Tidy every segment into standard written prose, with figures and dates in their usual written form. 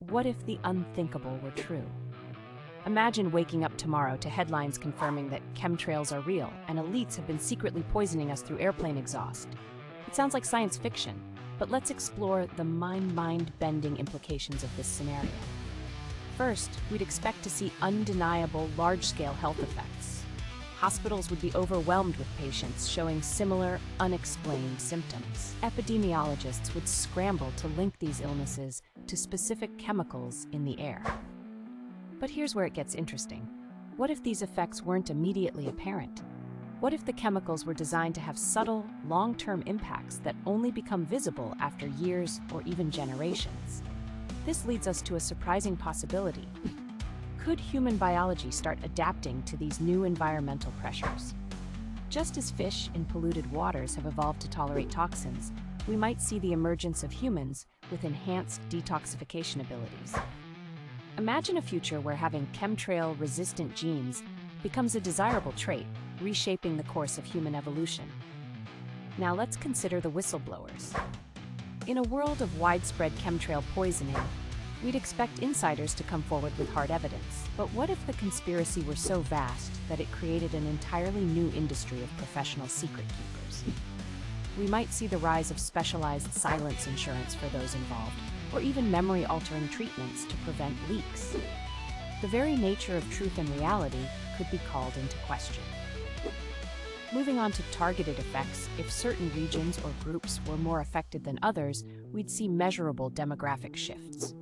what if the unthinkable were true? Imagine waking up tomorrow to headlines confirming that chemtrails are real and elites have been secretly poisoning us through airplane exhaust. It sounds like science fiction, but let's explore the mind-bending implications of this scenario. First, we'd expect to see undeniable large-scale health effects. Hospitals would be overwhelmed with patients showing similar, unexplained symptoms. Epidemiologists would scramble to link these illnesses to specific chemicals in the air. But here's where it gets interesting. What if these effects weren't immediately apparent? What if the chemicals were designed to have subtle, long-term impacts that only become visible after years or even generations? This leads us to a surprising possibility. Could human biology start adapting to these new environmental pressures? Just as fish in polluted waters have evolved to tolerate toxins, we might see the emergence of humans with enhanced detoxification abilities. Imagine a future where having chemtrail-resistant genes becomes a desirable trait, reshaping the course of human evolution. Now let's consider the whistleblowers. In a world of widespread chemtrail poisoning, we'd expect insiders to come forward with hard evidence. But what if the conspiracy were so vast that it created an entirely new industry of professional secret keepers? We might see the rise of specialized silence insurance for those involved, or even memory-altering treatments to prevent leaks. The very nature of truth and reality could be called into question. Moving on to targeted effects, if certain regions or groups were more affected than others, we'd see measurable demographic shifts.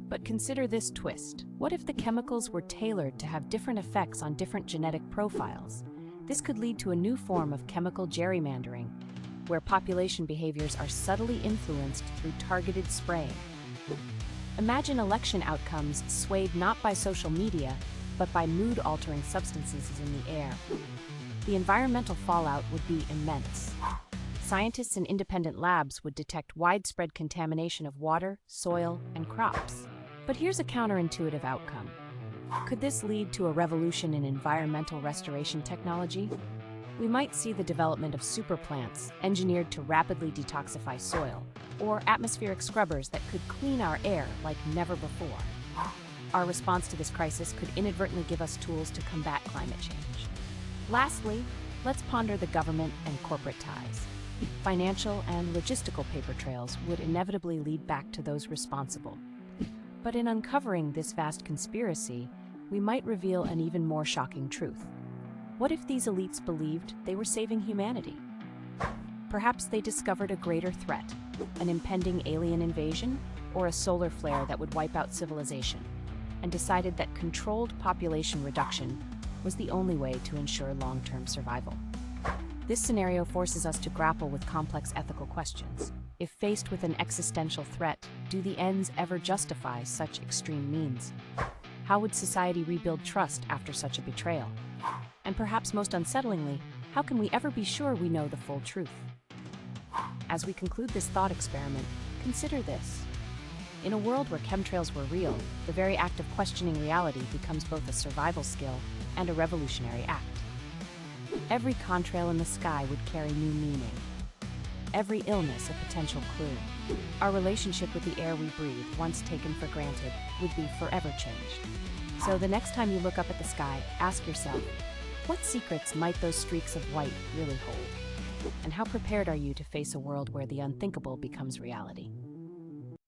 But consider this twist. What if the chemicals were tailored to have different effects on different genetic profiles? This could lead to a new form of chemical gerrymandering, where population behaviors are subtly influenced through targeted spraying. Imagine election outcomes swayed not by social media, but by mood-altering substances in the air. The environmental fallout would be immense. Scientists in independent labs would detect widespread contamination of water, soil, and crops. But here's a counterintuitive outcome. Could this lead to a revolution in environmental restoration technology? We might see the development of superplants engineered to rapidly detoxify soil, or atmospheric scrubbers that could clean our air like never before. Our response to this crisis could inadvertently give us tools to combat climate change. Lastly, let's ponder the government and corporate ties. Financial and logistical paper trails would inevitably lead back to those responsible. But in uncovering this vast conspiracy, we might reveal an even more shocking truth. What if these elites believed they were saving humanity? Perhaps they discovered a greater threat, an impending alien invasion, or a solar flare that would wipe out civilization, and decided that controlled population reduction was the only way to ensure long-term survival. This scenario forces us to grapple with complex ethical questions. If faced with an existential threat, do the ends ever justify such extreme means? How would society rebuild trust after such a betrayal? And perhaps most unsettlingly, how can we ever be sure we know the full truth? As we conclude this thought experiment, consider this. In a world where chemtrails were real, the very act of questioning reality becomes both a survival skill and a revolutionary act. Every contrail in the sky would carry new meaning. Every illness a potential clue. Our relationship with the air we breathe, once taken for granted, would be forever changed. So the next time you look up at the sky, ask yourself, what secrets might those streaks of white really hold? And how prepared are you to face a world where the unthinkable becomes reality?